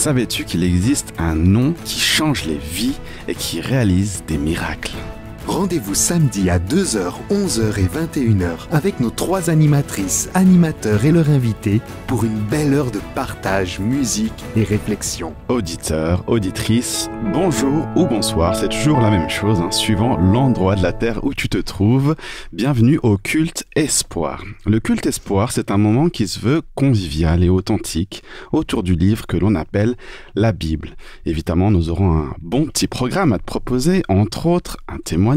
Savais-tu qu'il existe un nom qui change les vies et qui réalise des miracles ? Rendez-vous samedi à 2h, 11h et 21h avec nos 3 animatrices, animateurs et leurs invités pour une belle heure de partage, musique et réflexion. Auditeurs, auditrices, bonjour ou bonsoir, c'est toujours la même chose, suivant l'endroit de la terre où tu te trouves. Bienvenue au culte Espoir. Le culte Espoir, c'est un moment qui se veut convivial et authentique autour du livre que l'on appelle la Bible. Évidemment, nous aurons un bon petit programme à te proposer, entre autres un témoignage,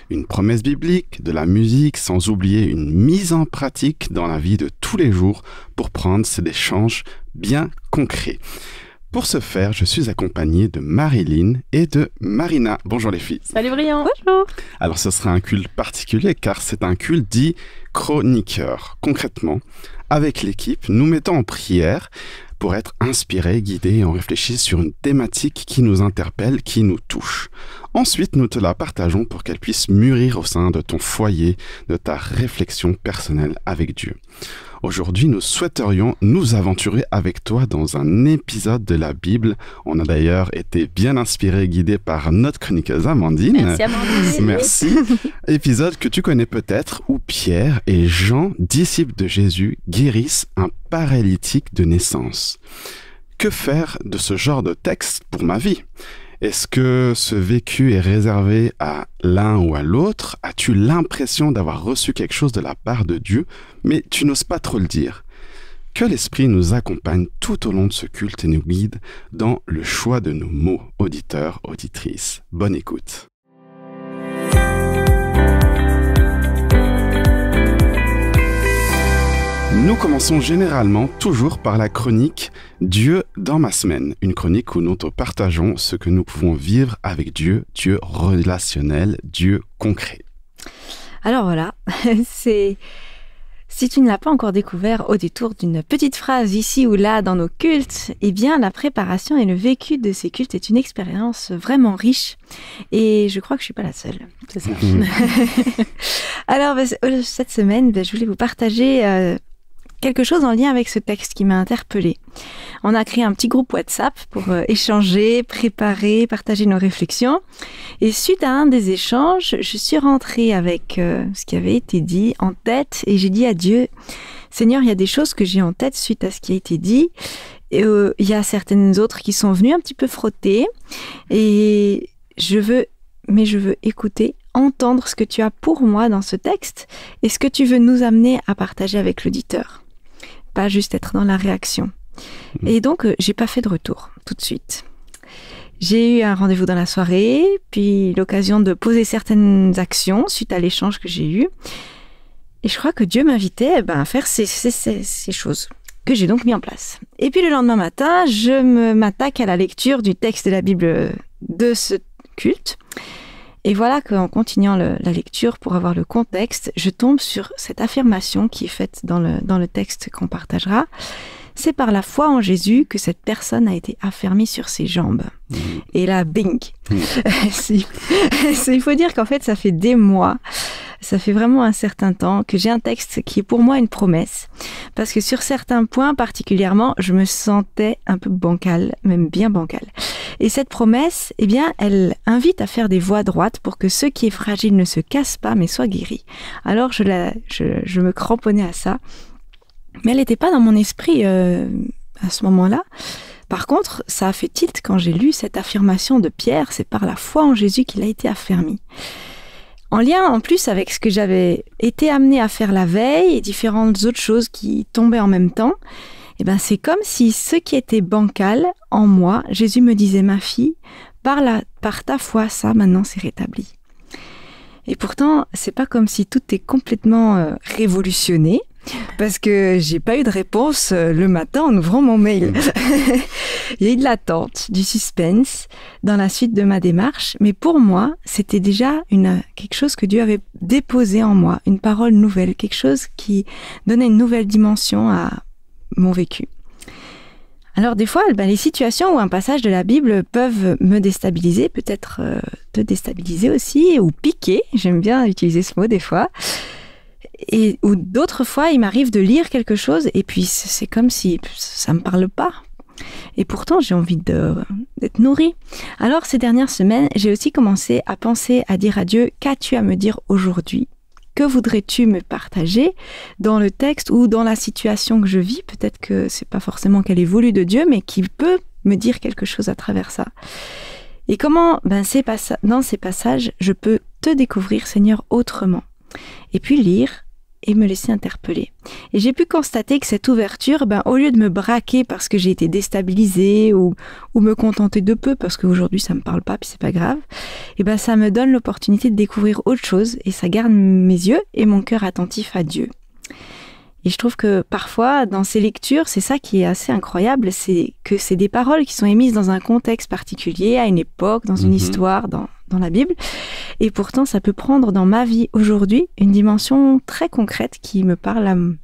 une promesse biblique, de la musique, sans oublier une mise en pratique dans la vie de tous les jours pour prendre ces échanges bien concrets. Pour ce faire, je suis accompagné de Marilyn et de Marina. Bonjour les filles. Salut Brian. Bonjour. Alors ce sera un culte particulier car c'est un culte dit chroniqueur. Concrètement, avec l'équipe, nous mettons en prière pour être inspirés, guidés et on réfléchit sur une thématique qui nous interpelle, qui nous touche. Ensuite, nous te la partageons pour qu'elle puisse mûrir au sein de ton foyer, de ta réflexion personnelle avec Dieu. Aujourd'hui, nous souhaiterions nous aventurer avec toi dans un épisode de la Bible. On a d'ailleurs été bien inspirés et guidés par notre chroniqueuse Amandine. Merci Amandine. Merci. Épisode que tu connais peut-être où Pierre et Jean, disciples de Jésus, guérissent un paralytique de naissance. Que faire de ce genre de texte pour ma vie ? Est-ce que ce vécu est réservé à l'un ou à l'autre ? As-tu l'impression d'avoir reçu quelque chose de la part de Dieu, mais tu n'oses pas trop le dire ? Que l'Esprit nous accompagne tout au long de ce culte et nous guide dans le choix de nos mots, auditeurs, auditrices. Bonne écoute. Nous commençons généralement toujours par la chronique « Dieu dans ma semaine », une chronique où nous te partageons ce que nous pouvons vivre avec Dieu, Dieu relationnel, Dieu concret. Alors voilà, si tu ne l'as pas encore découvert au détour d'une petite phrase ici ou là dans nos cultes, eh bien la préparation et le vécu de ces cultes est une expérience vraiment riche et je crois que je ne suis pas la seule, c'est ça. Alors cette semaine, je voulais vous partager quelque chose en lien avec ce texte qui m'a interpellée. On a créé un petit groupe WhatsApp pour échanger, préparer, partager nos réflexions. Et suite à un des échanges, je suis rentrée avec ce qui avait été dit en tête et j'ai dit à Dieu, Seigneur, il y a des choses que j'ai en tête suite à ce qui a été dit. Et, il y a certaines autres qui sont venues un petit peu frotter et je veux écouter, entendre ce que tu as pour moi dans ce texte et ce que tu veux nous amener à partager avec l'auditeur. Pas juste être dans la réaction. Et donc, j'ai pas fait de retour tout de suite. J'ai eu un rendez-vous dans la soirée, puis l'occasion de poser certaines actions suite à l'échange que j'ai eu. Et je crois que Dieu m'invitait à faire ces choses que j'ai donc mis en place. Et puis le lendemain matin, je m'attaque à la lecture du texte de la Bible de ce culte. Et voilà qu'en continuant la lecture, pour avoir le contexte, je tombe sur cette affirmation qui est faite dans le texte qu'on partagera. C'est par la foi en Jésus que cette personne a été affermie sur ses jambes. Et là, bing. Il faut dire qu'en fait, ça fait des mois, ça fait vraiment un certain temps que j'ai un texte qui est pour moi une promesse. Parce que sur certains points particulièrement, je me sentais un peu bancale, même bien bancale. Et cette promesse, eh bien, elle invite à faire des voies droites pour que ce qui est fragile ne se casse pas, mais soit guéri. Alors, je me cramponnais à ça. Mais elle n'était pas dans mon esprit à ce moment-là. Par contre, ça a fait tilt quand j'ai lu cette affirmation de Pierre, c'est par la foi en Jésus qu'il a été affermi. En lien en plus avec ce que j'avais été amenée à faire la veille et différentes autres choses qui tombaient en même temps, eh ben c'est comme si ce qui était bancal en moi, Jésus me disait, ma fille, par ta foi, ça maintenant c'est rétabli. Et pourtant, c'est pas comme si tout est complètement révolutionné. Parce que j'ai pas eu de réponse le matin en ouvrant mon mail. Il y a eu de l'attente, du suspense dans la suite de ma démarche, mais pour moi, c'était déjà quelque chose que Dieu avait déposé en moi, une parole nouvelle, quelque chose qui donnait une nouvelle dimension à mon vécu. Alors des fois, les situations ou un passage de la Bible peuvent me déstabiliser, peut-être te déstabiliser aussi, ou piquer, j'aime bien utiliser ce mot des fois. Ou d'autres fois, il m'arrive de lire quelque chose et puis c'est comme si ça me parle pas. Et pourtant, j'ai envie d'être nourrie. Alors, ces dernières semaines, j'ai aussi commencé à penser à dire à Dieu, qu'as-tu à me dire aujourd'hui ? Que voudrais-tu me partager dans le texte ou dans la situation que je vis ? Peut-être que c'est pas forcément qu'elle est voulue de Dieu, mais qu'il peut me dire quelque chose à travers ça. Et comment, dans ces passages, je peux te découvrir, Seigneur, autrement. Et puis lire et me laisser interpeller. Et j'ai pu constater que cette ouverture, au lieu de me braquer parce que j'ai été déstabilisée ou me contenter de peu parce qu'aujourd'hui ça me parle pas puis c'est pas grave, ça me donne l'opportunité de découvrir autre chose et ça garde mes yeux et mon cœur attentifs à Dieu. Et je trouve que parfois, dans ces lectures, c'est ça qui est assez incroyable, c'est que c'est des paroles qui sont émises dans un contexte particulier, à une époque, dans une histoire, dans la Bible. Et pourtant, ça peut prendre dans ma vie aujourd'hui une dimension très concrète qui me parle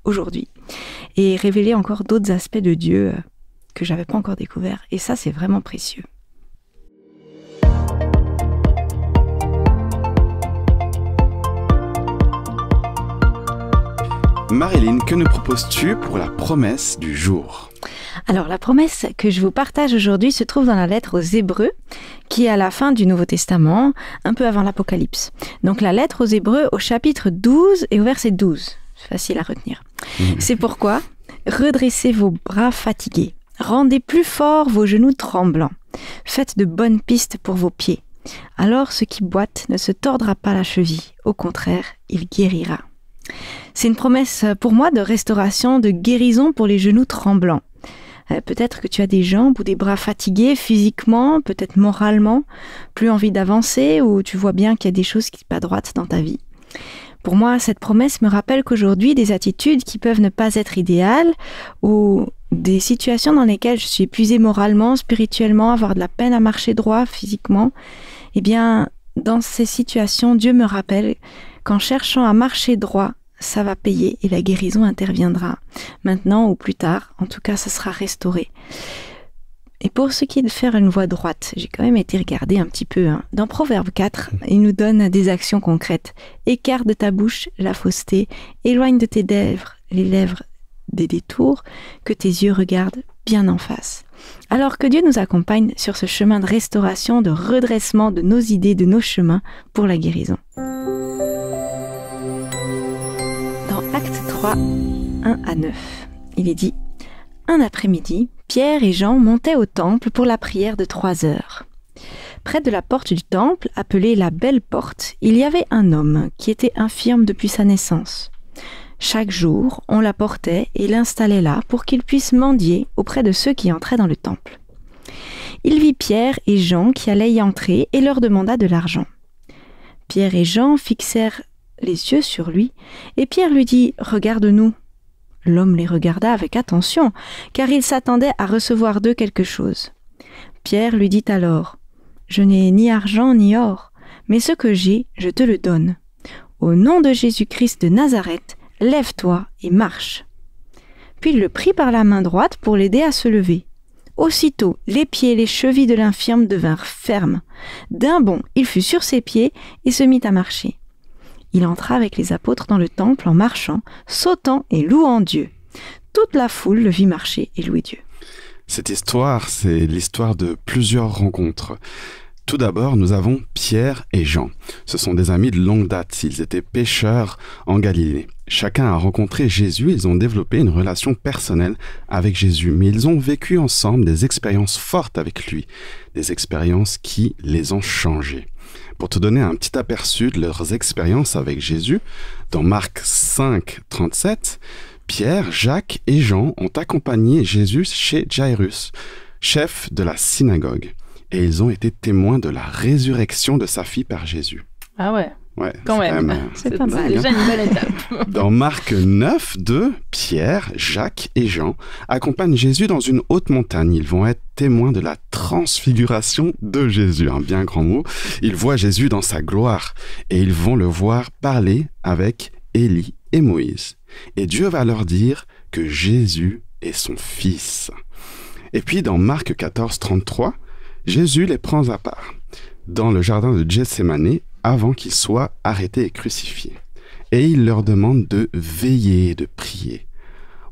aujourd'hui. Et révéler encore d'autres aspects de Dieu que j'avais pas encore découverts. Et ça, c'est vraiment précieux. Marilyn, que nous proposes-tu pour la promesse du jour ? Alors, la promesse que je vous partage aujourd'hui se trouve dans la lettre aux Hébreux, qui est à la fin du Nouveau Testament, un peu avant l'Apocalypse. Donc, la lettre aux Hébreux au chapitre 12 et au verset 12. C'est facile à retenir. C'est pourquoi, redressez vos bras fatigués, rendez plus forts vos genoux tremblants, faites de bonnes pistes pour vos pieds. Alors, ce qui boite ne se tordra pas la cheville, au contraire, il guérira. C'est une promesse pour moi de restauration, de guérison pour les genoux tremblants. Peut-être que tu as des jambes ou des bras fatigués physiquement, peut-être moralement, plus envie d'avancer ou tu vois bien qu'il y a des choses qui ne sont pas droites dans ta vie. Pour moi, cette promesse me rappelle qu'aujourd'hui, des attitudes qui peuvent ne pas être idéales ou des situations dans lesquelles je suis épuisée moralement, spirituellement, avoir de la peine à marcher droit physiquement, dans ces situations, Dieu me rappelle qu'en cherchant à marcher droit, ça va payer et la guérison interviendra. Maintenant ou plus tard, en tout cas, ça sera restauré. Et pour ce qui est de faire une voie droite, j'ai quand même été regarder un petit peu. Dans Proverbe 4, il nous donne des actions concrètes. Écarte de ta bouche la fausseté, éloigne de tes lèvres les lèvres des détours, que tes yeux regardent bien en face. Alors que Dieu nous accompagne sur ce chemin de restauration, de redressement de nos idées, de nos chemins pour la guérison. Acte 3, 1 à 9. Il est dit « Un après-midi, Pierre et Jean montaient au temple pour la prière de 3 heures. Près de la porte du temple, appelée la Belle Porte, il y avait un homme qui était infirme depuis sa naissance. Chaque jour, on l'apportait et l'installait là pour qu'il puisse mendier auprès de ceux qui entraient dans le temple. Il vit Pierre et Jean qui allaient y entrer et leur demanda de l'argent. Pierre et Jean fixèrent les yeux sur lui, et Pierre lui dit « Regarde-nous ». L'homme les regarda avec attention, car il s'attendait à recevoir d'eux quelque chose. Pierre lui dit alors « Je n'ai ni argent ni or, mais ce que j'ai, je te le donne. Au nom de Jésus-Christ de Nazareth, lève-toi et marche. » Puis il le prit par la main droite pour l'aider à se lever. Aussitôt, les pieds et les chevilles de l'infirme devinrent fermes. D'un bond, il fut sur ses pieds et se mit à marcher. Il entra avec les apôtres dans le temple en marchant, sautant et louant Dieu. Toute la foule le vit marcher et louer Dieu. Cette histoire, c'est l'histoire de plusieurs rencontres. Tout d'abord, nous avons Pierre et Jean. Ce sont des amis de longue date. Ils étaient pêcheurs en Galilée. Chacun a rencontré Jésus. Ils ont développé une relation personnelle avec Jésus. Mais ils ont vécu ensemble des expériences fortes avec lui. Des expériences qui les ont changés. Pour te donner un petit aperçu de leurs expériences avec Jésus, dans Marc 5, 37, Pierre, Jacques et Jean ont accompagné Jésus chez Jairus, chef de la synagogue. Et ils ont été témoins de la résurrection de sa fille par Jésus. Ah ouais. Ouais, quand même. C'est pas mal. Déjà une belle étape. Dans Marc 9, 2, Pierre, Jacques et Jean accompagnent Jésus dans une haute montagne. Ils vont être témoins de la transfiguration de Jésus, un bien grand mot. Ils voient Jésus dans sa gloire et ils vont le voir parler avec Élie et Moïse. Et Dieu va leur dire que Jésus est son fils. Et puis dans Marc 14, 33, Jésus les prend à part dans le jardin de Gethsémani avant qu'il soit arrêté et crucifié. Et il leur demande de veiller et de prier.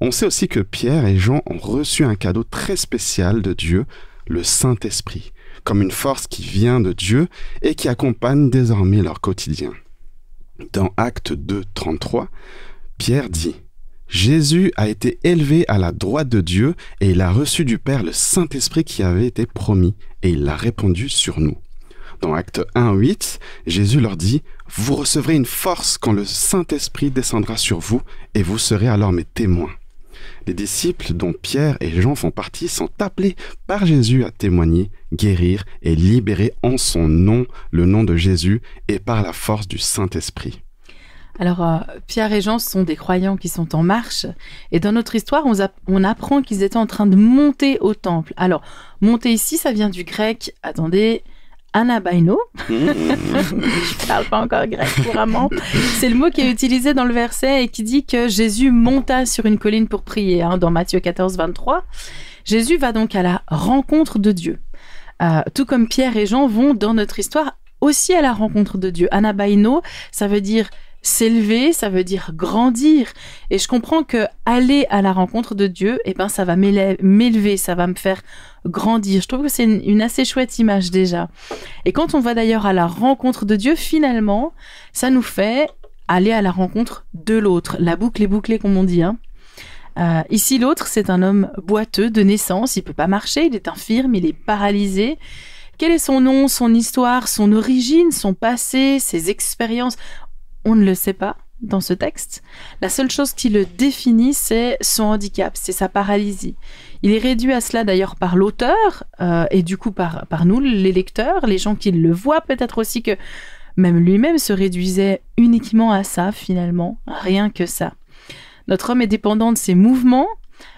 On sait aussi que Pierre et Jean ont reçu un cadeau très spécial de Dieu, le Saint-Esprit, comme une force qui vient de Dieu et qui accompagne désormais leur quotidien. Dans Actes 2, 33, Pierre dit « Jésus a été élevé à la droite de Dieu et il a reçu du Père le Saint-Esprit qui avait été promis et il l'a répandu sur nous. » Dans Actes 1, 8, Jésus leur dit « Vous recevrez une force quand le Saint-Esprit descendra sur vous et vous serez alors mes témoins. » Les disciples dont Pierre et Jean font partie sont appelés par Jésus à témoigner, guérir et libérer en son nom, le nom de Jésus, et par la force du Saint-Esprit. Alors, Pierre et Jean sont des croyants qui sont en marche. Et dans notre histoire, on apprend qu'ils étaient en train de monter au temple. Alors, monter ici, ça vient du grec, attendez, anabaino. Je parle pas encore grec couramment. C'est le mot qui est utilisé dans le verset et qui dit que Jésus monta sur une colline pour prier. Dans Matthieu 14, 23. Jésus va donc à la rencontre de Dieu. Tout comme Pierre et Jean vont dans notre histoire aussi à la rencontre de Dieu. Anabaino, ça veut dire s'élever, ça veut dire grandir. Et je comprends que aller à la rencontre de Dieu, ça va m'élever, ça va me faire grandir. Je trouve que c'est une assez chouette image déjà. Et quand on va d'ailleurs à la rencontre de Dieu, finalement, ça nous fait aller à la rencontre de l'autre. La boucle est bouclée, comme on dit. Ici, l'autre, c'est un homme boiteux de naissance. Il peut pas marcher, il est infirme, il est paralysé. Quel est son nom, son histoire, son origine, son passé, ses expériences ? On ne le sait pas dans ce texte. La seule chose qui le définit, c'est son handicap, c'est sa paralysie. Il est réduit à cela d'ailleurs par l'auteur et du coup par nous, les lecteurs, les gens qui le voient. Peut-être aussi que même lui-même se réduisait uniquement à ça finalement, rien que ça. Notre homme est dépendant de ses mouvements.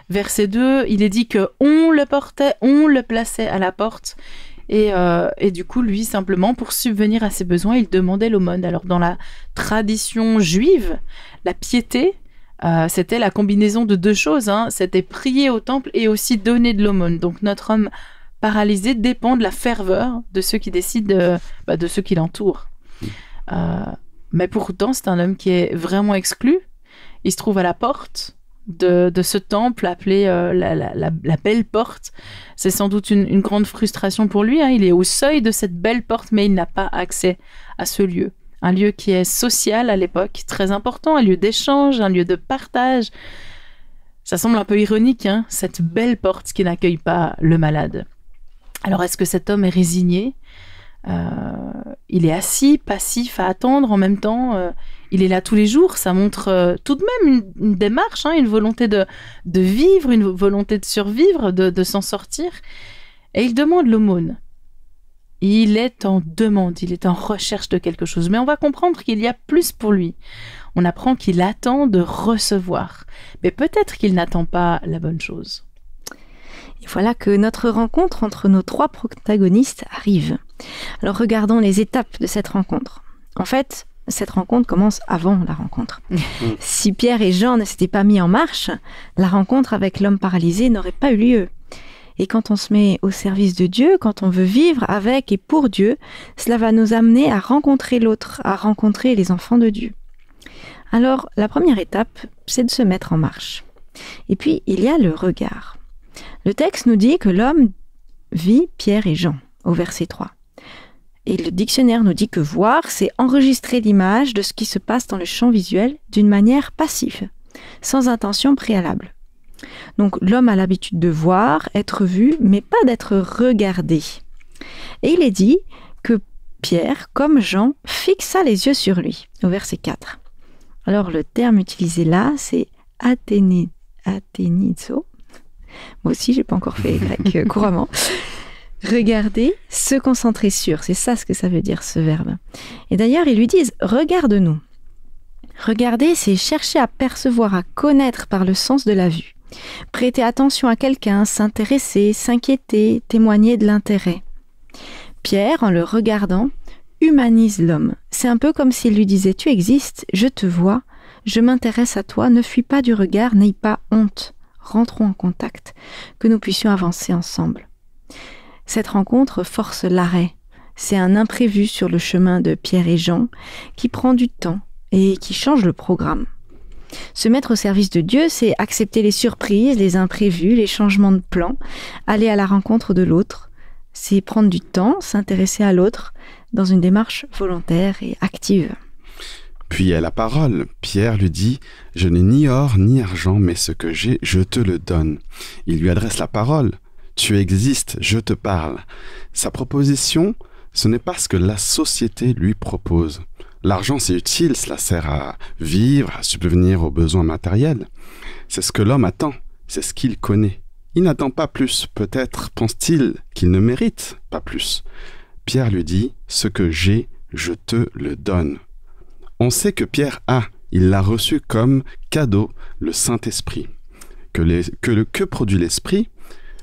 Verset 2, il est dit que on le portait, on le plaçait à la porte. Et du coup, lui, simplement, pour subvenir à ses besoins, il demandait l'aumône. Alors, dans la tradition juive, la piété, c'était la combinaison de deux choses. C'était prier au temple et aussi donner de l'aumône. Donc, notre homme paralysé dépend de la ferveur de ceux qui décident, de ceux qui l'entourent. Mais pourtant, c'est un homme qui est vraiment exclu. Il se trouve à la porte de ce temple appelé la belle porte. C'est sans doute une grande frustration pour lui. Il est au seuil de cette belle porte, mais il n'a pas accès à ce lieu. Un lieu qui est social à l'époque, très important, un lieu d'échange, un lieu de partage. Ça semble un peu ironique, cette belle porte qui n'accueille pas le malade. Alors, est-ce que cet homme est résigné ? Il est assis, passif, à attendre en même temps. Il est là tous les jours. Ça montre tout de même une démarche, une volonté de vivre, une volonté de survivre, de s'en sortir. Et il demande l'aumône. Il est en demande, il est en recherche de quelque chose. Mais on va comprendre qu'il y a plus pour lui. On apprend qu'il attend de recevoir. Mais peut-être qu'il n'attend pas la bonne chose. Et voilà que notre rencontre entre nos trois protagonistes arrive. Alors regardons les étapes de cette rencontre. En fait, cette rencontre commence avant la rencontre. Si Pierre et Jean ne s'étaient pas mis en marche, la rencontre avec l'homme paralysé n'aurait pas eu lieu. Et quand on se met au service de Dieu, quand on veut vivre avec et pour Dieu, cela va nous amener à rencontrer l'autre, à rencontrer les enfants de Dieu. Alors, la première étape, c'est de se mettre en marche. Et puis, il y a le regard. Le texte nous dit que l'homme vit Pierre et Jean, au verset 3. Et le dictionnaire nous dit que voir, c'est enregistrer l'image de ce qui se passe dans le champ visuel d'une manière passive, sans intention préalable. Donc l'homme a l'habitude de voir, être vu, mais pas d'être regardé. Et il est dit que Pierre, comme Jean, fixa les yeux sur lui, au verset 4. Alors le terme utilisé là, c'est athénizo. Moi aussi, j'ai pas encore fait grec couramment. Regarder, se concentrer sur, c'est ça ce que ça veut dire, ce verbe. Et d'ailleurs, ils lui disent « regarde-nous ». Regarder, c'est chercher à percevoir, à connaître par le sens de la vue. Prêter attention à quelqu'un, s'intéresser, s'inquiéter, témoigner de l'intérêt. Pierre, en le regardant, humanise l'homme. C'est un peu comme s'il lui disait « tu existes, je te vois, je m'intéresse à toi, ne fuis pas du regard, n'aie pas honte. Rentrons en contact, que nous puissions avancer ensemble. » Cette rencontre force l'arrêt. C'est un imprévu sur le chemin de Pierre et Jean qui prend du temps et qui change le programme. Se mettre au service de Dieu, c'est accepter les surprises, les imprévus, les changements de plan, aller à la rencontre de l'autre. C'est prendre du temps, s'intéresser à l'autre dans une démarche volontaire et active. Puis il y a la parole. Pierre lui dit « Je n'ai ni or ni argent, mais ce que j'ai, je te le donne. » Il lui adresse la parole. « Tu existes, je te parle. » Sa proposition, ce n'est pas ce que la société lui propose. L'argent, c'est utile, cela sert à vivre, à subvenir aux besoins matériels. C'est ce que l'homme attend, c'est ce qu'il connaît. Il n'attend pas plus, peut-être pense-t-il qu'il ne mérite pas plus. Pierre lui dit « Ce que j'ai, je te le donne. » On sait que Pierre a, il l'a reçu comme cadeau, le Saint-Esprit. Que produit l'Esprit?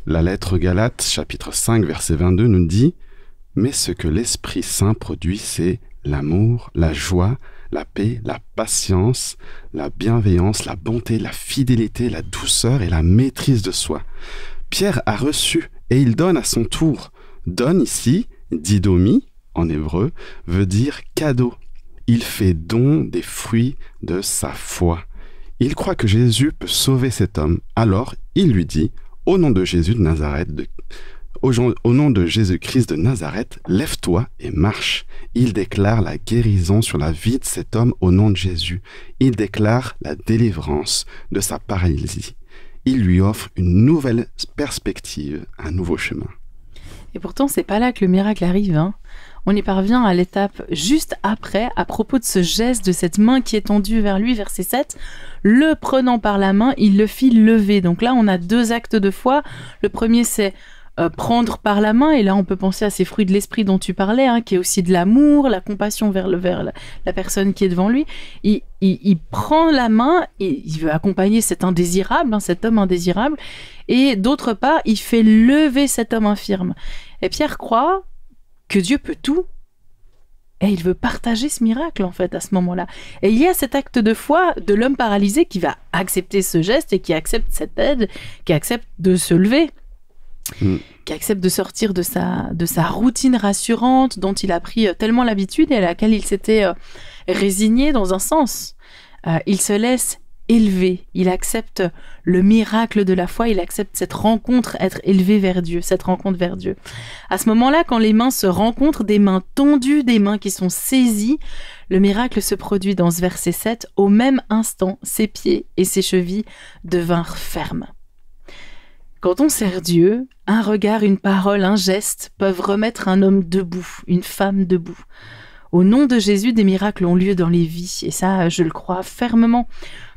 La lettre aux Galates, chapitre 5, verset 22, nous dit « Mais ce que l'Esprit Saint produit, c'est l'amour, la joie, la paix, la patience, la bienveillance, la bonté, la fidélité, la douceur et la maîtrise de soi. » Pierre a reçu et il donne à son tour. Donne ici, didomi, en hébreu, veut dire cadeau. Il fait don des fruits de sa foi. Il croit que Jésus peut sauver cet homme. Alors, il lui dit, au nom de Jésus de Nazareth, au nom de Jésus-Christ de Nazareth, lève-toi et marche. Il déclare la guérison sur la vie de cet homme au nom de Jésus. Il déclare la délivrance de sa paralysie. Il lui offre une nouvelle perspective, un nouveau chemin. Et pourtant, c'est pas là que le miracle arrive, hein. On y parvient à l'étape juste après, à propos de ce geste, de cette main qui est tendue vers lui, verset 7. Le prenant par la main, il le fit lever. Donc là, on a 2 actes de foi. Le premier, c'est prendre par la main, et là on peut penser à ces fruits de l'esprit dont tu parlais, hein, qui est aussi de l'amour, la compassion vers la personne qui est devant lui. Il prend la main et il veut accompagner cet indésirable, hein, cet homme indésirable, et d'autre part il fait lever cet homme infirme. Et Pierre croit que Dieu peut tout, et il veut partager ce miracle en fait à ce moment-là. Et il y a cet acte de foi de l'homme paralysé qui va accepter ce geste et qui accepte cette aide, qui accepte de se lever. Qui accepte de sortir de sa routine rassurante dont il a pris tellement l'habitude et à laquelle il s'était résigné dans un sens. Il se laisse élever, il accepte le miracle de la foi, il accepte cette rencontre, être élevé vers Dieu, cette rencontre vers Dieu. À ce moment-là, quand les mains se rencontrent, des mains tendues, des mains qui sont saisies, le miracle se produit dans ce verset 7. Au même instant, ses pieds et ses chevilles devinrent fermes. Quand on sert Dieu, un regard, une parole, un geste peuvent remettre un homme debout, une femme debout. Au nom de Jésus, des miracles ont lieu dans les vies, et ça, je le crois fermement.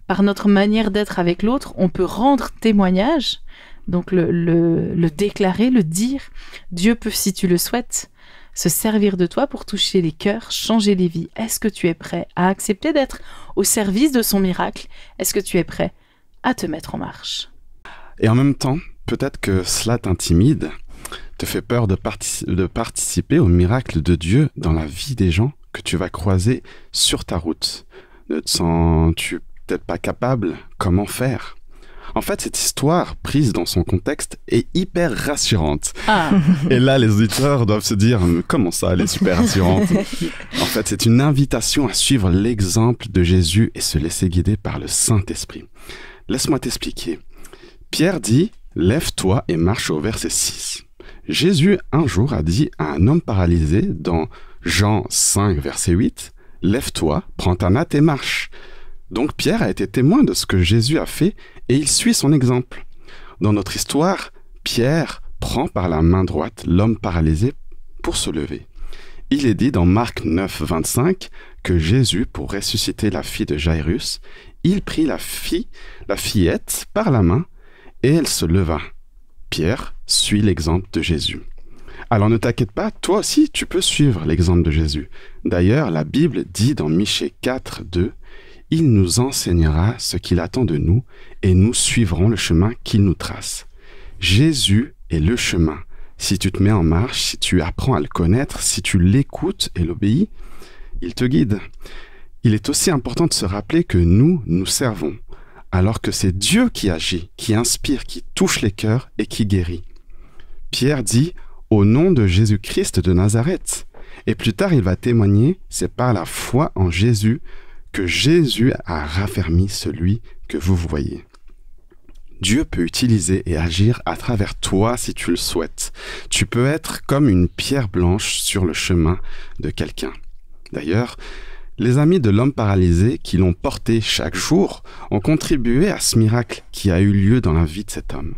Par notre manière d'être avec l'autre, on peut rendre témoignage, donc le déclarer, le dire. Dieu peut, si tu le souhaites, se servir de toi pour toucher les cœurs, changer les vies. Est-ce que tu es prêt à accepter d'être au service de son miracle? Est-ce que tu es prêt à te mettre en marche? Et en même temps, peut-être que cela t'intimide, te fait peur de participer au miracle de Dieu dans la vie des gens que tu vas croiser sur ta route. Ne te sens-tu peut-être pas capable? Comment faire? En fait, cette histoire, prise dans son contexte, est hyper rassurante. Ah. Et là, les auditeurs doivent se dire « Comment ça, elle est super rassurante ?» En fait, c'est une invitation à suivre l'exemple de Jésus et se laisser guider par le Saint-Esprit. Laisse-moi t'expliquer. Pierre dit « Lève-toi et marche » au verset 6. Jésus, un jour, a dit à un homme paralysé dans Jean 5, verset 8, « Lève-toi, prends ta natte et marche ». Donc Pierre a été témoin de ce que Jésus a fait et il suit son exemple. Dans notre histoire, Pierre prend par la main droite l'homme paralysé pour se lever. Il est dit dans Marc 9, 25 que Jésus, pour ressusciter la fille de Jairus, il prit la fillette par la main et elle se leva. Pierre suit l'exemple de Jésus. Alors ne t'inquiète pas, toi aussi tu peux suivre l'exemple de Jésus. D'ailleurs, la Bible dit dans Michée 4, 2, « Il nous enseignera ce qu'il attend de nous et nous suivrons le chemin qu'il nous trace. » Jésus est le chemin. Si tu te mets en marche, si tu apprends à le connaître, si tu l'écoutes et l'obéis, il te guide. Il est aussi important de se rappeler que nous servons, alors que c'est Dieu qui agit, qui inspire, qui touche les cœurs et qui guérit. Pierre dit « Au nom de Jésus-Christ de Nazareth ». Et plus tard, il va témoigner, c'est par la foi en Jésus que Jésus a raffermi celui que vous voyez. Dieu peut utiliser et agir à travers toi si tu le souhaites. Tu peux être comme une pierre blanche sur le chemin de quelqu'un. D'ailleurs, les amis de l'homme paralysé qui l'ont porté chaque jour ont contribué à ce miracle qui a eu lieu dans la vie de cet homme.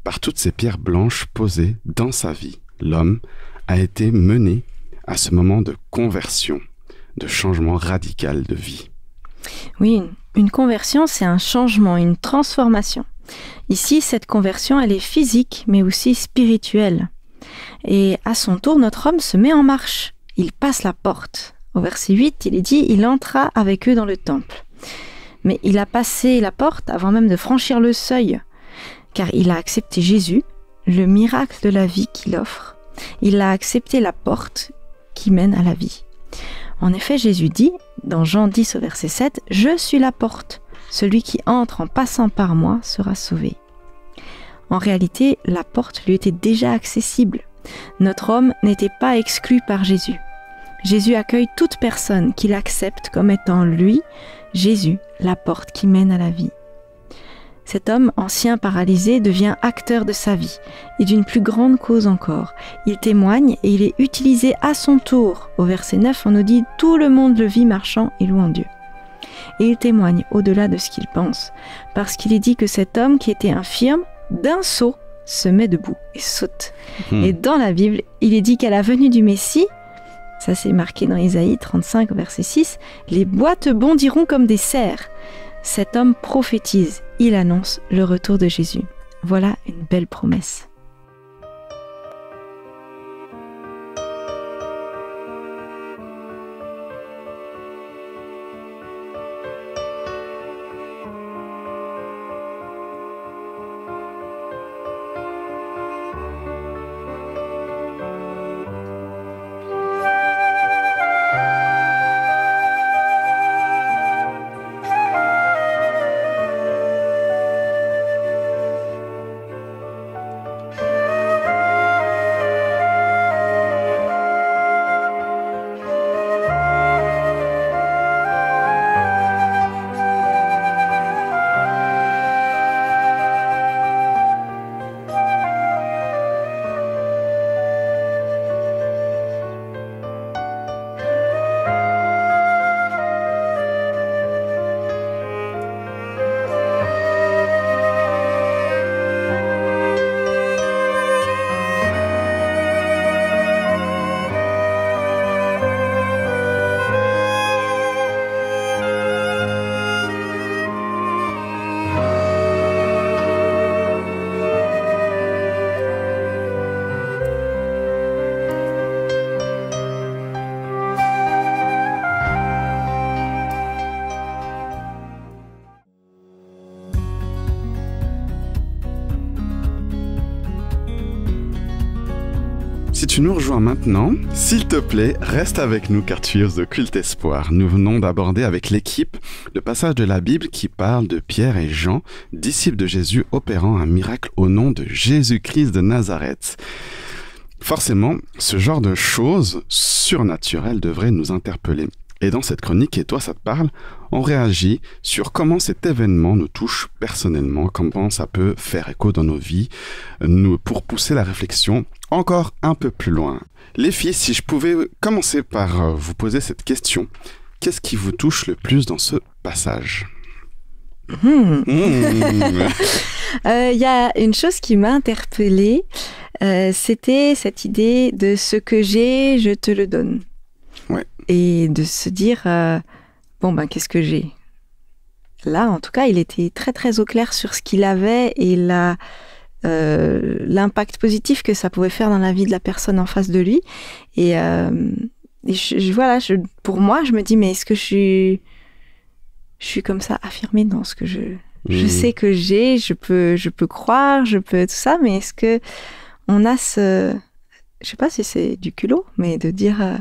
Par toutes ces pierres blanches posées dans sa vie, l'homme a été mené à ce moment de conversion, de changement radical de vie. Oui, une conversion, c'est un changement, une transformation. Ici, cette conversion, elle est physique, mais aussi spirituelle. Et à son tour, notre homme se met en marche. Il passe la porte. Au verset 8, il est dit « Il entra avec eux dans le temple ». Mais il a passé la porte avant même de franchir le seuil, car il a accepté Jésus, le miracle de la vie qu'il offre. Il a accepté la porte qui mène à la vie. En effet, Jésus dit, dans Jean 10 au verset 7, « Je suis la porte. Celui qui entre en passant par moi sera sauvé. » En réalité, la porte lui était déjà accessible. Notre homme n'était pas exclu par Jésus. Jésus accueille toute personne qu'il accepte comme étant lui, Jésus, la porte qui mène à la vie. Cet homme ancien paralysé devient acteur de sa vie et d'une plus grande cause encore. Il témoigne et il est utilisé à son tour. Au verset 9, on nous dit « Tout le monde le vit marchant et louant Dieu ». Et il témoigne au-delà de ce qu'il pense, parce qu'il est dit que cet homme qui était infirme, d'un saut, se met debout et saute. Et dans la Bible, il est dit qu'à la venue du Messie, ça c'est marqué dans Isaïe 35, verset 6, « Les bois te bondiront comme des cerfs ». Cet homme prophétise, il annonce le retour de Jésus. Voilà une belle promesse. Si tu nous rejoins maintenant, s'il te plaît, reste avec nous car tu es au Culte Espoir. Nous venons d'aborder avec l'équipe le passage de la Bible qui parle de Pierre et Jean, disciples de Jésus opérant un miracle au nom de Jésus-Christ de Nazareth. Forcément, ce genre de choses surnaturelles devrait nous interpeller. Et dans cette chronique, et toi ça te parle, on réagit sur comment cet événement nous touche personnellement, comment ça peut faire écho dans nos vies, pour pousser la réflexion encore un peu plus loin. Les filles, si je pouvais commencer par vous poser cette question, qu'est-ce qui vous touche le plus dans ce passage ? Il y a une chose qui m'a interpellée, c'était cette idée de ce que j'ai, je te le donne. Ouais. Et de se dire, qu'est-ce que j'ai ? Là, en tout cas, il était très très au clair sur ce qu'il avait et l'impact positif que ça pouvait faire dans la vie de la personne en face de lui. Et pour moi, je me dis, mais est-ce que je suis comme ça affirmée dans ce que je sais que j'ai, je peux croire, je peux tout ça, mais est-ce que on a je sais pas si c'est du culot, mais de dire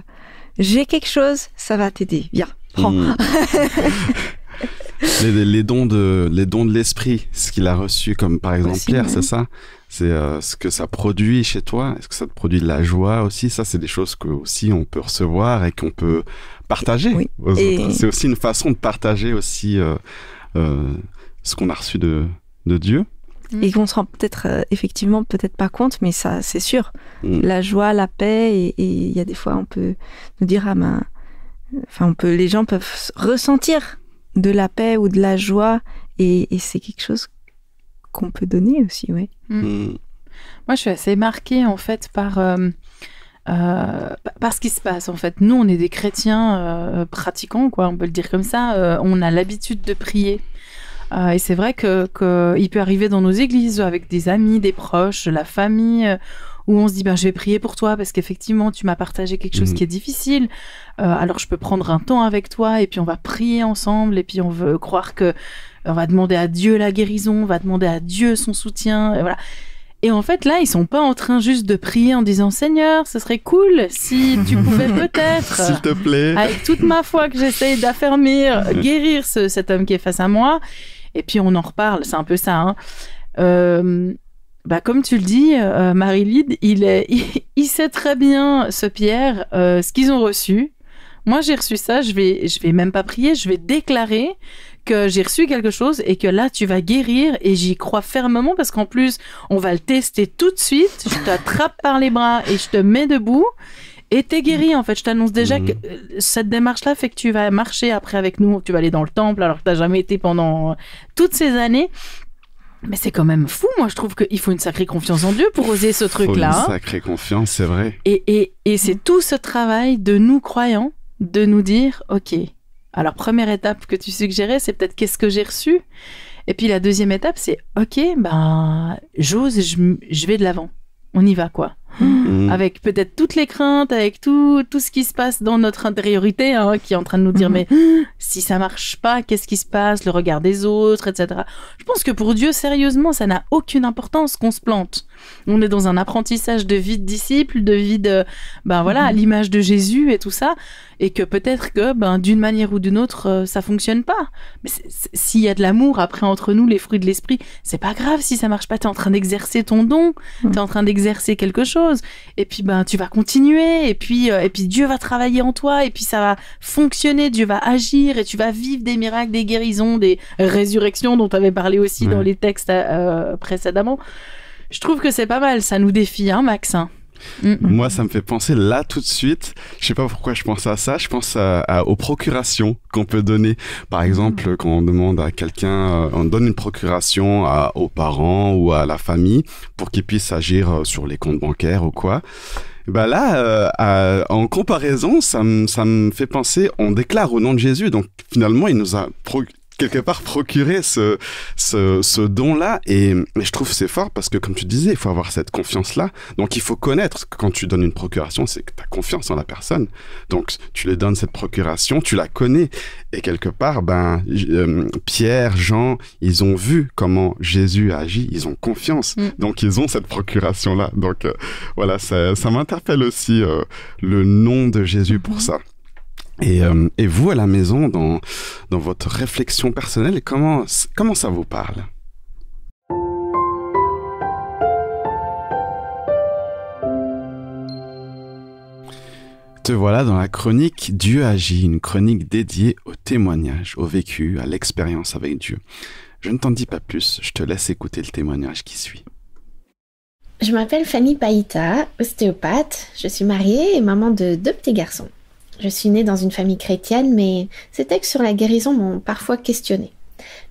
j'ai quelque chose, ça va t'aider, viens, prends. Les dons de l'esprit, ce qu'il a reçu, comme par exemple Pierre, c'est ça ? C'est ce que ça produit chez toi. Est-ce que ça te produit de la joie aussi? Ça, c'est des choses que aussi on peut recevoir et qu'on peut partager aux autres. C'est aussi une façon de partager aussi ce qu'on a reçu de Dieu. Et qu'on se rend effectivement peut-être pas compte, mais ça, c'est sûr. La joie, la paix, et il y a des fois, on peut nous dire, les gens peuvent ressentir de la paix ou de la joie, et c'est quelque chose qu'on peut donner aussi, ouais. Moi, je suis assez marquée, en fait, par ce qui se passe, en fait. Nous, on est des chrétiens pratiquants, quoi, on peut le dire comme ça. On a l'habitude de prier. Et c'est vrai qu'il peut arriver dans nos églises avec des amis, des proches, la famille, où on se dit je vais prier pour toi parce qu'effectivement tu m'as partagé quelque chose qui est difficile. Alors je peux prendre un temps avec toi et puis on va prier ensemble et puis on veut croire que on va demander à Dieu la guérison, on va demander à Dieu son soutien. Et voilà. Et en fait, là, ils sont pas en train juste de prier en disant « Seigneur, ce serait cool si tu pouvais peut-être, s'il te plaît, avec toute ma foi que j'essaye d'affermir, guérir cet homme qui est face à moi. » Et puis, on en reparle, c'est un peu ça. Hein. Comme tu le dis, Marie-Lyd, il sait très bien, ce Pierre, ce qu'ils ont reçu. Moi, j'ai reçu ça, je vais même pas prier, je vais déclarer que j'ai reçu quelque chose et que là, tu vas guérir et j'y crois fermement parce qu'en plus, on va le tester tout de suite. Je t'attrape par les bras et je te mets debout et t'es guéri. En fait, je t'annonce déjà que cette démarche-là fait que tu vas marcher après avec nous. Tu vas aller dans le temple alors que t'as jamais été pendant toutes ces années. Mais c'est quand même fou. Moi, je trouve qu'il faut une sacrée confiance en Dieu pour oser ce truc-là. Une sacrée confiance, c'est vrai. Et c'est tout ce travail de nous croyants de nous dire, OK, alors première étape que tu suggérais, c'est peut-être qu'est-ce que j'ai reçu. Et puis la deuxième étape, c'est OK, j'ose, je vais de l'avant. On y va, quoi. Avec peut-être toutes les craintes, avec tout ce qui se passe dans notre intériorité, hein, qui est en train de nous dire, mais si ça marche pas, qu'est-ce qui se passe, le regard des autres, etc. Je pense que pour Dieu, sérieusement, ça n'a aucune importance qu'on se plante. On est dans un apprentissage de vie de disciple, de vie de, à l'image de Jésus et tout ça, et que peut-être que, d'une manière ou d'une autre, ça fonctionne pas. Mais s'il y a de l'amour après entre nous, les fruits de l'esprit, c'est pas grave si ça marche pas. T'es en train d'exercer ton don, t'es en train d'exercer quelque chose. Et puis tu vas continuer et puis Dieu va travailler en toi et puis ça va fonctionner, Dieu va agir et tu vas vivre des miracles, des guérisons, des résurrections dont tu avais parlé aussi dans les textes précédemment. Je trouve que c'est pas mal, ça nous défie, hein, Max, hein. Moi, ça me fait penser là tout de suite, je sais pas pourquoi je pense à ça, je pense aux procurations qu'on peut donner. Par exemple, quand on demande à quelqu'un, on donne une procuration aux parents ou à la famille pour qu'ils puissent agir sur les comptes bancaires ou quoi. Là, en comparaison, ça me fait penser, on déclare au nom de Jésus, donc finalement, il nous a quelque part procurer ce don-là et je trouve que c'est fort parce que comme tu disais, il faut avoir cette confiance-là, donc il faut connaître que quand tu donnes une procuration, c'est que tu as confiance en la personne, donc tu lui donnes cette procuration, tu la connais et quelque part, Pierre, Jean, ils ont vu comment Jésus a agi, ils ont confiance, donc ils ont cette procuration-là, donc voilà, ça m'interpelle aussi le nom de Jésus pour ça. Et vous, à la maison, dans votre réflexion personnelle, comment ça vous parle? Te voilà dans la chronique Dieu agit, une chronique dédiée au témoignage, au vécu, à l'expérience avec Dieu. Je ne t'en dis pas plus, je te laisse écouter le témoignage qui suit. Je m'appelle Fanny Païta, ostéopathe, je suis mariée et maman de 2 petits garçons. Je suis née dans une famille chrétienne, mais ces textes sur la guérison m'ont parfois questionnée.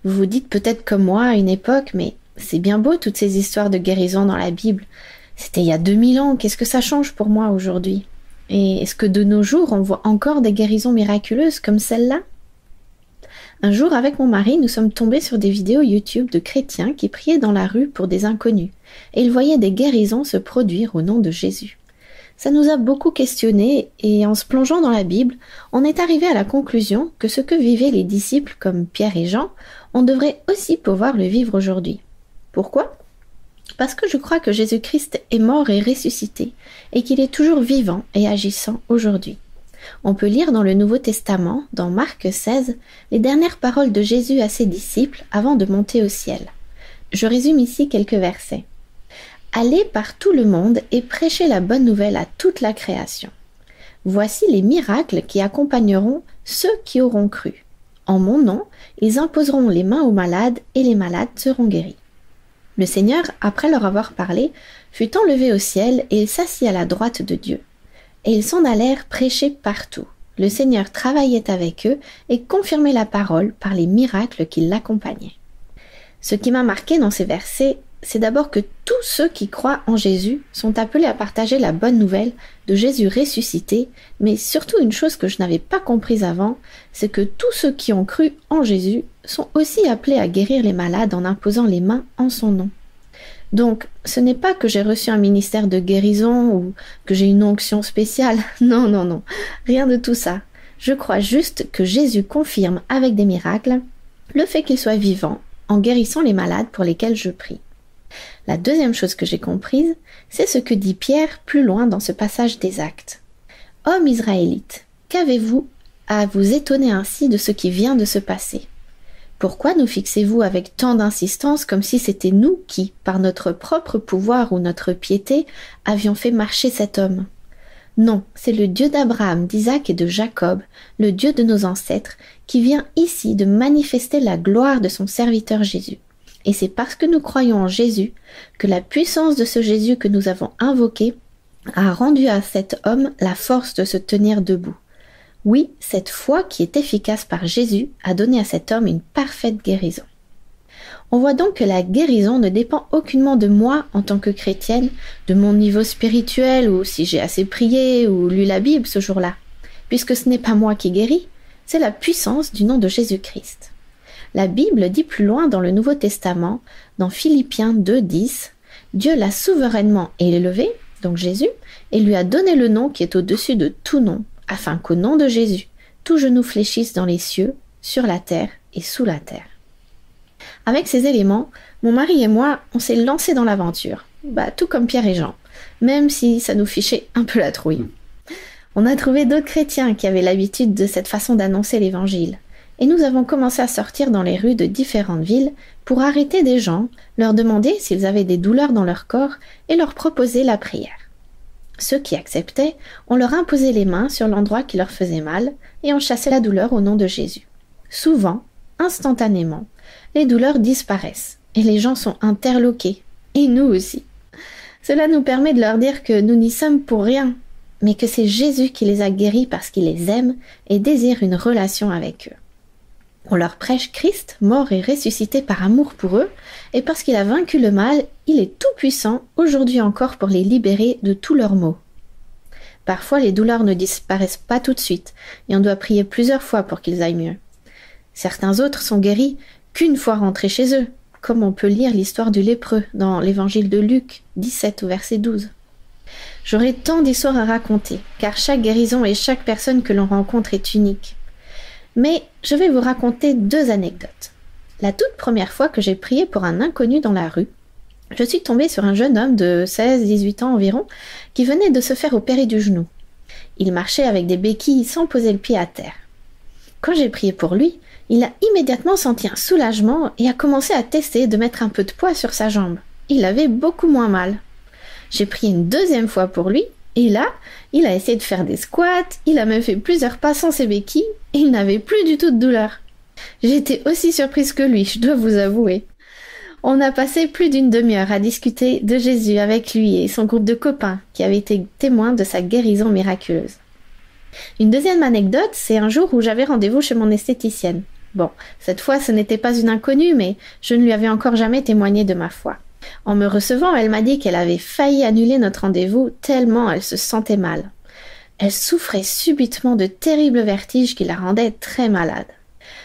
Vous vous dites peut-être comme moi à une époque, mais c'est bien beau toutes ces histoires de guérison dans la Bible. C'était il y a 2000 ans, qu'est-ce que ça change pour moi aujourd'hui? Et est-ce que de nos jours, on voit encore des guérisons miraculeuses comme celle-là? Un jour, avec mon mari, nous sommes tombés sur des vidéos YouTube de chrétiens qui priaient dans la rue pour des inconnus, et ils voyaient des guérisons se produire au nom de Jésus. Ça nous a beaucoup questionnés et en se plongeant dans la Bible, on est arrivé à la conclusion que ce que vivaient les disciples comme Pierre et Jean, on devrait aussi pouvoir le vivre aujourd'hui. Pourquoi ? Parce que je crois que Jésus-Christ est mort et ressuscité et qu'il est toujours vivant et agissant aujourd'hui. On peut lire dans le Nouveau Testament, dans Marc 16, les dernières paroles de Jésus à ses disciples avant de monter au ciel. Je résume ici quelques versets. Allez par tout le monde et prêchez la bonne nouvelle à toute la création. Voici les miracles qui accompagneront ceux qui auront cru. En mon nom, ils imposeront les mains aux malades et les malades seront guéris. Le Seigneur, après leur avoir parlé, fut enlevé au ciel et il s'assit à la droite de Dieu. Et ils s'en allèrent prêcher partout. Le Seigneur travaillait avec eux et confirmait la parole par les miracles qui l'accompagnaient. Ce qui m'a marqué dans ces versets, c'est d'abord que tous ceux qui croient en Jésus sont appelés à partager la bonne nouvelle de Jésus ressuscité, mais surtout une chose que je n'avais pas comprise avant, c'est que tous ceux qui ont cru en Jésus sont aussi appelés à guérir les malades en imposant les mains en son nom. Donc, ce n'est pas que j'ai reçu un ministère de guérison ou que j'ai une onction spéciale. Non, rien de tout ça. Je crois juste que Jésus confirme avec des miracles le fait qu'il soit vivant en guérissant les malades pour lesquels je prie. La deuxième chose que j'ai comprise, c'est ce que dit Pierre plus loin dans ce passage des Actes. « Hommes israélites, qu'avez-vous à vous étonner ainsi de ce qui vient de se passer ? Pourquoi nous fixez-vous avec tant d'insistance comme si c'était nous qui, par notre propre pouvoir ou notre piété, avions fait marcher cet homme ? Non, c'est le Dieu d'Abraham, d'Isaac et de Jacob, le Dieu de nos ancêtres, qui vient ici de manifester la gloire de son serviteur Jésus. Et c'est parce que nous croyons en Jésus que la puissance de ce Jésus que nous avons invoqué a rendu à cet homme la force de se tenir debout. Oui, cette foi qui est efficace par Jésus a donné à cet homme une parfaite guérison. On voit donc que la guérison ne dépend aucunement de moi en tant que chrétienne, de mon niveau spirituel ou si j'ai assez prié ou lu la Bible ce jour-là, puisque ce n'est pas moi qui guéris, c'est la puissance du nom de Jésus-Christ. La Bible dit plus loin dans le Nouveau Testament, dans Philippiens 2:10, Dieu l'a souverainement élevé, donc Jésus, et lui a donné le nom qui est au-dessus de tout nom, afin qu'au nom de Jésus, tout genou fléchisse dans les cieux, sur la terre et sous la terre. Avec ces éléments, mon mari et moi, on s'est lancés dans l'aventure, tout comme Pierre et Jean, même si ça nous fichait un peu la trouille. On a trouvé d'autres chrétiens qui avaient l'habitude de cette façon d'annoncer l'évangile. Et nous avons commencé à sortir dans les rues de différentes villes pour arrêter des gens, leur demander s'ils avaient des douleurs dans leur corps et leur proposer la prière. Ceux qui acceptaient, on leur imposait les mains sur l'endroit qui leur faisait mal et on chassait la douleur au nom de Jésus. Souvent, instantanément, les douleurs disparaissent et les gens sont interloqués, et nous aussi. Cela nous permet de leur dire que nous n'y sommes pour rien, mais que c'est Jésus qui les a guéris parce qu'il les aime et désire une relation avec eux. On leur prêche Christ, mort et ressuscité par amour pour eux, et parce qu'il a vaincu le mal, il est tout-puissant, aujourd'hui encore pour les libérer de tous leurs maux. Parfois, les douleurs ne disparaissent pas tout de suite, et on doit prier plusieurs fois pour qu'ils aillent mieux. Certains autres sont guéris qu'une fois rentrés chez eux, comme on peut lire l'histoire du lépreux dans l'évangile de Luc 17 au verset 12. J'aurais tant d'histoires à raconter, car chaque guérison et chaque personne que l'on rencontre est unique. Mais je vais vous raconter 2 anecdotes. La toute première fois que j'ai prié pour un inconnu dans la rue, je suis tombée sur un jeune homme de 16-18 ans environ qui venait de se faire opérer du genou. Il marchait avec des béquilles sans poser le pied à terre. Quand j'ai prié pour lui, il a immédiatement senti un soulagement et a commencé à tester de mettre un peu de poids sur sa jambe. Il avait beaucoup moins mal. J'ai prié une 2e fois pour lui et là, il a essayé de faire des squats, il a même fait plusieurs pas sans ses béquilles et il n'avait plus du tout de douleur. J'étais aussi surprise que lui, je dois vous avouer. On a passé plus d'une demi-heure à discuter de Jésus avec lui et son groupe de copains qui avaient été témoins de sa guérison miraculeuse. Une 2e anecdote, c'est un jour où j'avais rendez-vous chez mon esthéticienne. Bon, cette fois ce n'était pas une inconnue, mais je ne lui avais encore jamais témoigné de ma foi. En me recevant, elle m'a dit qu'elle avait failli annuler notre rendez-vous tellement elle se sentait mal. Elle souffrait subitement de terribles vertiges qui la rendaient très malade.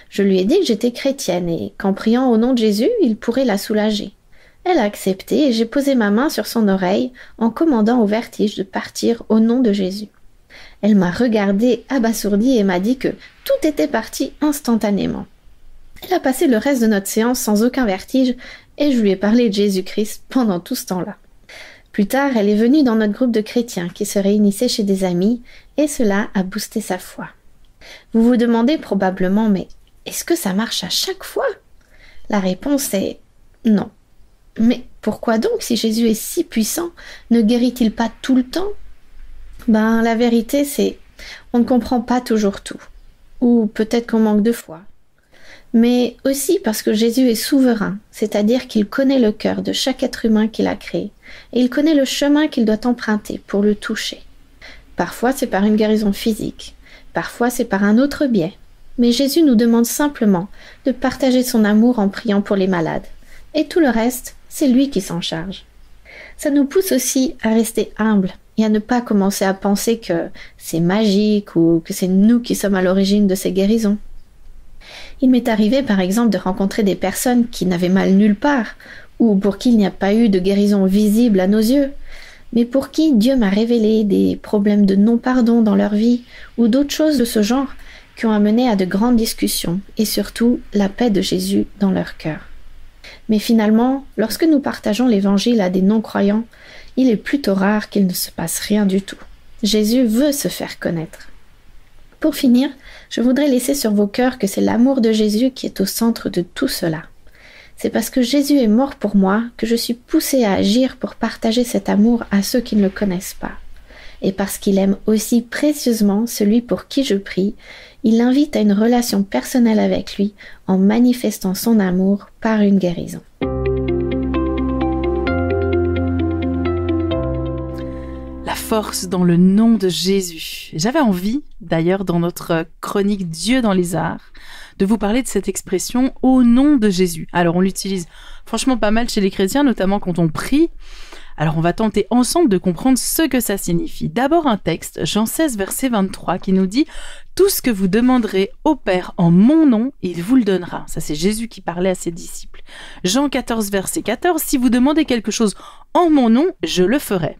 Je lui ai dit que j'étais chrétienne et qu'en priant au nom de Jésus, il pourrait la soulager. Elle a accepté et j'ai posé ma main sur son oreille en commandant au vertige de partir au nom de Jésus. Elle m'a regardée abasourdie et m'a dit que tout était parti instantanément. Elle a passé le reste de notre séance sans aucun vertige et je lui ai parlé de Jésus-Christ pendant tout ce temps-là. Plus tard, elle est venue dans notre groupe de chrétiens qui se réunissaient chez des amis et cela a boosté sa foi. Vous vous demandez probablement, mais est-ce que ça marche à chaque fois ? La réponse est non. Mais pourquoi donc, si Jésus est si puissant, ne guérit-il pas tout le temps? La vérité, c'est on ne comprend pas toujours tout. Ou peut-être qu'on manque de foi. Mais aussi parce que Jésus est souverain, c'est-à-dire qu'il connaît le cœur de chaque être humain qu'il a créé, et il connaît le chemin qu'il doit emprunter pour le toucher. Parfois c'est par une guérison physique, parfois c'est par un autre biais, mais Jésus nous demande simplement de partager son amour en priant pour les malades, et tout le reste, c'est lui qui s'en charge. Ça nous pousse aussi à rester humbles et à ne pas commencer à penser que c'est magique ou que c'est nous qui sommes à l'origine de ces guérisons. Il m'est arrivé par exemple de rencontrer des personnes qui n'avaient mal nulle part ou pour qui il n'y a pas eu de guérison visible à nos yeux, mais pour qui Dieu m'a révélé des problèmes de non-pardon dans leur vie ou d'autres choses de ce genre qui ont amené à de grandes discussions et surtout la paix de Jésus dans leur cœur. Mais finalement, lorsque nous partageons l'évangile à des non-croyants, il est plutôt rare qu'il ne se passe rien du tout. Jésus veut se faire connaître. Pour finir, je voudrais laisser sur vos cœurs que c'est l'amour de Jésus qui est au centre de tout cela. C'est parce que Jésus est mort pour moi que je suis poussée à agir pour partager cet amour à ceux qui ne le connaissent pas. Et parce qu'il aime aussi précieusement celui pour qui je prie, il l'invite à une relation personnelle avec lui en manifestant son amour par une guérison. La force dans le nom de Jésus. J'avais envie, d'ailleurs, dans notre chronique Dieu dans les arts, de vous parler de cette expression « au nom de Jésus ». Alors, on l'utilise franchement pas mal chez les chrétiens, notamment quand on prie. Alors, on va tenter ensemble de comprendre ce que ça signifie. D'abord, un texte, Jean 16, verset 23, qui nous dit « Tout ce que vous demanderez au Père en mon nom, il vous le donnera ». Ça, c'est Jésus qui parlait à ses disciples. Jean 14, verset 14, « Si vous demandez quelque chose en mon nom, je le ferai ».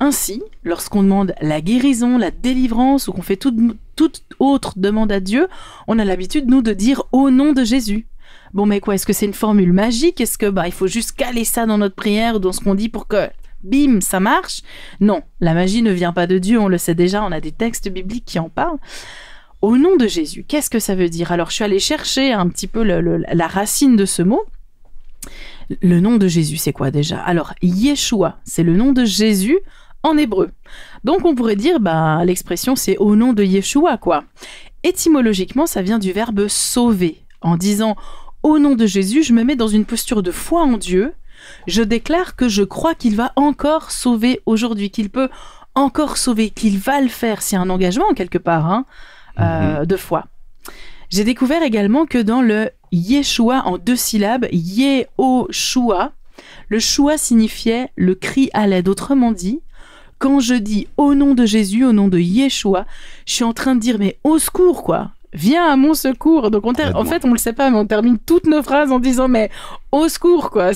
Ainsi, lorsqu'on demande la guérison, la délivrance ou qu'on fait toute autre demande à Dieu, on a l'habitude, nous, de dire « au nom de Jésus ». Bon, mais quoi, est-ce que c'est une formule magique? Est-ce que il faut juste caler ça dans notre prière ou dans ce qu'on dit pour que, bim, ça marche? Non, la magie ne vient pas de Dieu, on le sait déjà, on a des textes bibliques qui en parlent. Au nom de Jésus, qu'est-ce que ça veut dire? Alors, je suis allée chercher un petit peu la racine de ce mot. Le nom de Jésus, c'est quoi déjà? Alors, Yeshua, c'est le nom de Jésus en hébreu. Donc, on pourrait dire, l'expression, c'est au nom de Yeshua, quoi. Étymologiquement, ça vient du verbe sauver, en disant au nom de Jésus, je me mets dans une posture de foi en Dieu. Je déclare que je crois qu'il va encore sauver aujourd'hui, qu'il peut encore sauver, qu'il va le faire. C'est un engagement quelque part de foi. J'ai découvert également que dans le Yeshua en 2 syllabes, Yehoshua, le Shua signifiait le cri à l'aide. Autrement dit, quand je dis au nom de Jésus, au nom de Yeshua, je suis en train de dire mais au secours quoi. Viens à mon secours. Donc en fait, on le sait pas, mais on termine toutes nos phrases en disant mais au secours quoi.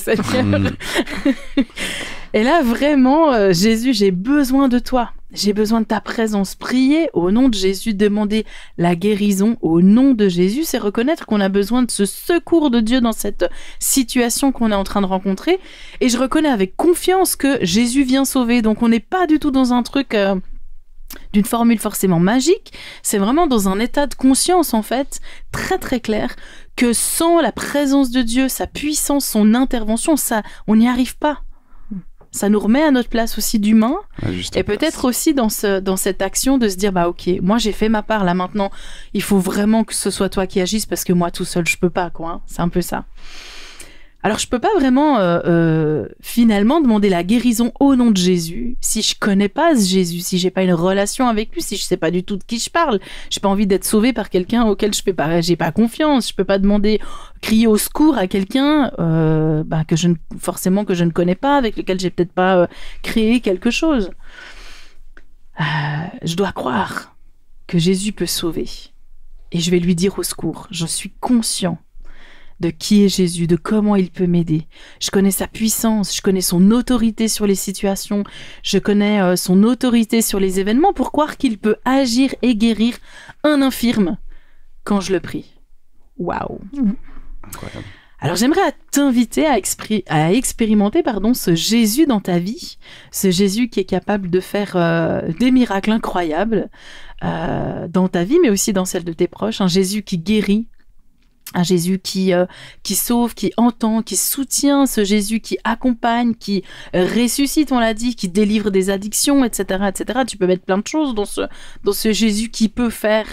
Et là vraiment, Jésus, j'ai besoin de toi. J'ai besoin de ta présence. Prier au nom de Jésus, demander la guérison au nom de Jésus, c'est reconnaître qu'on a besoin de ce secours de Dieu dans cette situation qu'on est en train de rencontrer. Et je reconnais avec confiance que Jésus vient sauver. Donc on n'est pas du tout dans un truc d'une formule forcément magique. C'est vraiment dans un état de conscience en fait, très très clair, que sans la présence de Dieu, sa puissance, son intervention, ça, on n'y arrive pas. Ça nous remet à notre place aussi d'humain et peut-être aussi dans cette action de se dire ok, moi j'ai fait ma part là maintenant, il faut vraiment que ce soit toi qui agisses parce que moi tout seul je peux pas quoi. C'est un peu ça. Alors je peux pas vraiment finalement demander la guérison au nom de Jésus si je connais pas ce Jésus, si j'ai pas une relation avec lui, si je sais pas du tout de qui je parle. J'ai pas envie d'être sauvé par quelqu'un auquel j'ai pas confiance. Je peux pas demander crier au secours à quelqu'un que je ne connais pas, avec lequel j'ai peut-être pas créé quelque chose. Je dois croire que Jésus peut sauver et je vais lui dire au secours. Je suis conscient de qui est Jésus, de comment il peut m'aider. Je connais sa puissance, je connais son autorité sur les situations, je connais son autorité sur les événements pour croire qu'il peut agir et guérir un infirme quand je le prie. Waouh! Incroyable. Alors j'aimerais t'inviter à expérimenter ce Jésus dans ta vie, ce Jésus qui est capable de faire des miracles incroyables dans ta vie, mais aussi dans celle de tes proches, un Jésus qui guérit, Un Jésus qui sauve, qui entend, qui soutient, ce Jésus qui accompagne, qui ressuscite, on l'a dit, qui délivre des addictions, etc., etc. Tu peux mettre plein de choses dans ce Jésus qui peut faire.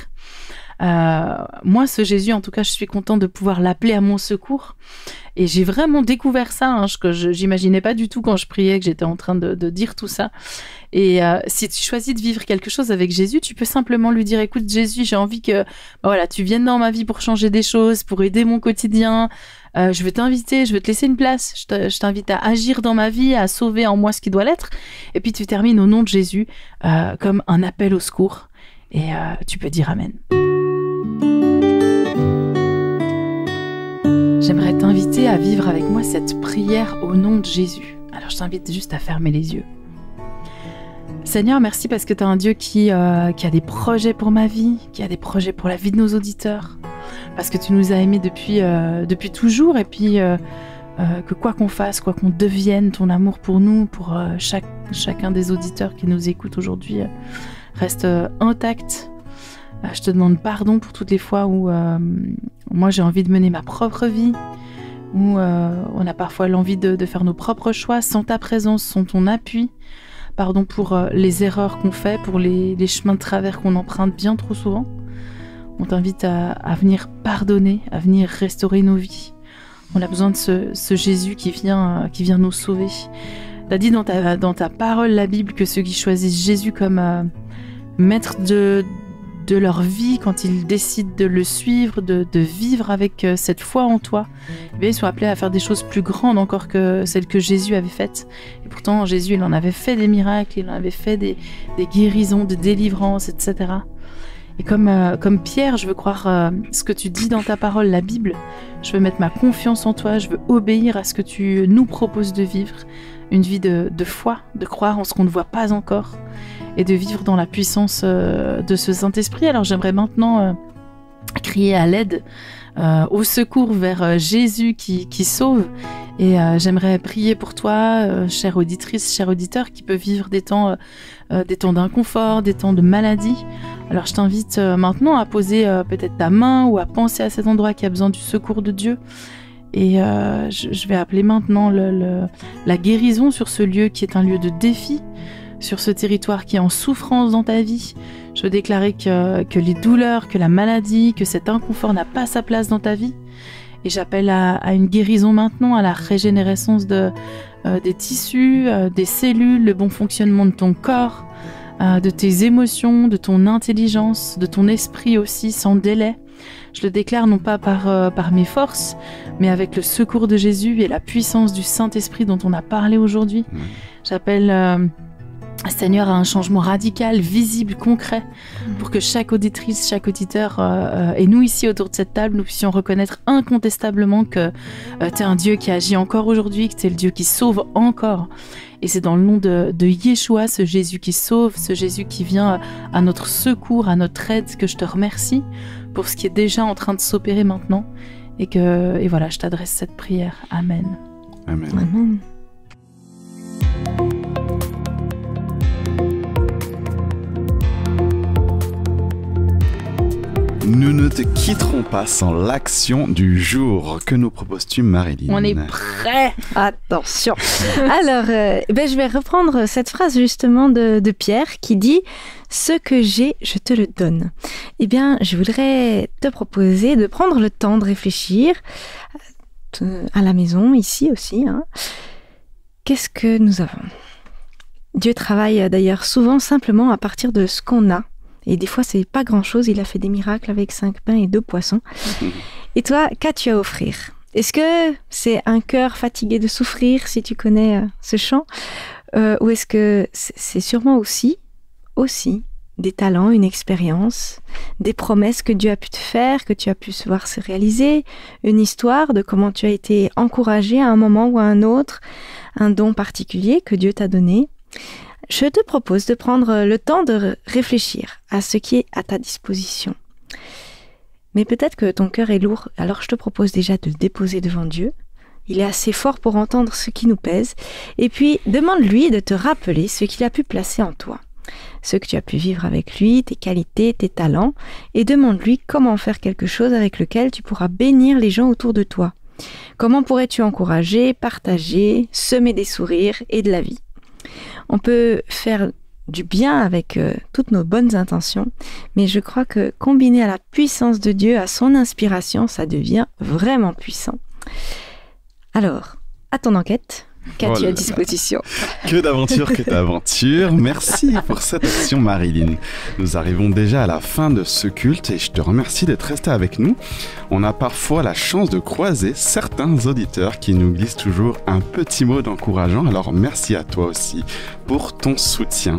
Moi, ce Jésus, en tout cas, je suis contente de pouvoir l'appeler à mon secours. Et j'ai vraiment découvert ça, que j'imaginais pas du tout quand je priais, que j'étais en train de dire tout ça. Et si tu choisis de vivre quelque chose avec Jésus, tu peux simplement lui dire, écoute Jésus, j'ai envie que tu viennes dans ma vie pour changer des choses, pour aider mon quotidien. Je vais t'inviter, je vais te laisser une place. Je t'invite à agir dans ma vie, à sauver en moi ce qui doit l'être. Et puis tu termines au nom de Jésus comme un appel au secours. Et tu peux dire Amen. J'aimerais t'inviter à vivre avec moi cette prière au nom de Jésus. Alors je t'invite juste à fermer les yeux. Seigneur, merci parce que tu es un Dieu qui a des projets pour ma vie, qui a des projets pour la vie de nos auditeurs. Parce que tu nous as aimés depuis toujours et puis que quoi qu'on fasse, quoi qu'on devienne, ton amour pour nous, pour chacun des auditeurs qui nous écoutent aujourd'hui, reste intact. Je te demande pardon pour toutes les fois où moi j'ai envie de mener ma propre vie, où on a parfois l'envie de faire nos propres choix sans ta présence, sans ton appui. Pardon pour les erreurs qu'on fait, pour les chemins de travers qu'on emprunte bien trop souvent. On t'invite à venir pardonner, à venir restaurer nos vies. On a besoin de ce Jésus qui vient nous sauver. Tu as dit dans ta parole, la Bible, que ceux qui choisissent Jésus comme maître de leur vie, quand ils décident de le suivre, de vivre avec cette foi en toi, ils sont appelés à faire des choses plus grandes encore que celles que Jésus avait faites. Et pourtant, Jésus, il en avait fait des miracles, il en avait fait des guérisons, des délivrances, etc. Et comme Pierre, je veux croire ce que tu dis dans ta parole, la Bible. Je veux mettre ma confiance en toi, je veux obéir à ce que tu nous proposes de vivre. Une vie de foi, de croire en ce qu'on ne voit pas encore, et de vivre dans la puissance de ce Saint-Esprit. Alors j'aimerais maintenant crier à l'aide, au secours vers Jésus qui sauve. Et j'aimerais prier pour toi, chère auditrice, cher auditeur, qui peut vivre des temps d'inconfort, des temps de maladie. Alors je t'invite maintenant à poser peut-être ta main ou à penser à cet endroit qui a besoin du secours de Dieu. Et je vais appeler maintenant la guérison sur ce lieu qui est un lieu de défi, sur ce territoire qui est en souffrance dans ta vie. Je veux déclarer que les douleurs, que la maladie, que cet inconfort n'a pas sa place dans ta vie. Et j'appelle à une guérison maintenant, à la régénérescence des tissus, des cellules, le bon fonctionnement de ton corps, de tes émotions, de ton intelligence, de ton esprit aussi, sans délai. Je le déclare non pas par mes forces, mais avec le secours de Jésus et la puissance du Saint-Esprit dont on a parlé aujourd'hui. J'appelle Seigneur à un changement radical, visible, concret, pour que chaque auditrice, chaque auditeur et nous ici autour de cette table, nous puissions reconnaître incontestablement que tu es un Dieu qui agit encore aujourd'hui, que tu es le Dieu qui sauve encore. Et c'est dans le nom de Yeshua, ce Jésus qui sauve, ce Jésus qui vient à notre secours, à notre aide, que je te remercie pour ce qui est déjà en train de s'opérer maintenant. Et voilà, je t'adresse cette prière. Amen. Amen. Amen. Nous ne te quitterons pas sans l'action du jour. Que nous proposes-tu, Marilyn? On est prêts. Attention. Alors, je vais reprendre cette phrase justement de Pierre qui dit « Ce que j'ai, je te le donne ». Eh bien, je voudrais te proposer de prendre le temps de réfléchir à la maison, ici aussi. Qu'est-ce que nous avons? Dieu travaille d'ailleurs souvent simplement à partir de ce qu'on a. Et des fois, c'est pas grand-chose. Il a fait des miracles avec 5 pains et 2 poissons. Et toi, qu'as-tu à offrir? Est-ce que c'est un cœur fatigué de souffrir, si tu connais ce chant? Ou est-ce que c'est sûrement aussi des talents, une expérience, des promesses que Dieu a pu te faire, que tu as pu voir se réaliser, une histoire de comment tu as été encouragé à un moment ou à un autre, un don particulier que Dieu t'a donné? Je te propose de prendre le temps de réfléchir à ce qui est à ta disposition. Mais peut-être que ton cœur est lourd, alors je te propose déjà de le déposer devant Dieu. Il est assez fort pour entendre ce qui nous pèse. Et puis, demande-lui de te rappeler ce qu'il a pu placer en toi. ce que tu as pu vivre avec lui, tes qualités, tes talents, et demande-lui comment faire quelque chose avec lequel tu pourras bénir les gens autour de toi. Comment pourrais-tu encourager, partager, semer des sourires et de la vie? On peut faire du bien avec toutes nos bonnes intentions, mais je crois que combiné à la puissance de Dieu, à son inspiration, ça devient vraiment puissant. Alors, à ton enquête, qu'as-tu à disposition? Que d'aventure, que d'aventure. Merci pour cette action, Marilyn. Nous arrivons déjà à la fin de ce culte et je te remercie d'être resté avec nous. On a parfois la chance de croiser certains auditeurs qui nous glissent toujours un petit mot d'encourageant. Alors merci à toi aussi pour ton soutien.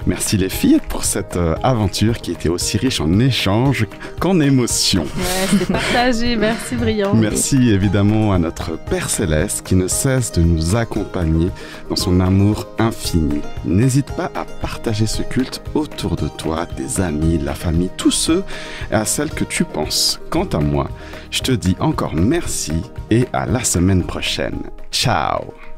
Merci les filles pour cette aventure qui était aussi riche en échanges qu'en émotions. Ouais, c'est partagé. Merci, Brillant. Merci évidemment à notre Père Céleste qui ne cesse de nous accompagner dans son amour infini. N'hésite pas à partager ce culte autour de toi, tes amis, la famille, tous ceux et à celles que tu penses. Quant à moi, je te dis encore merci et à la semaine prochaine. Ciao!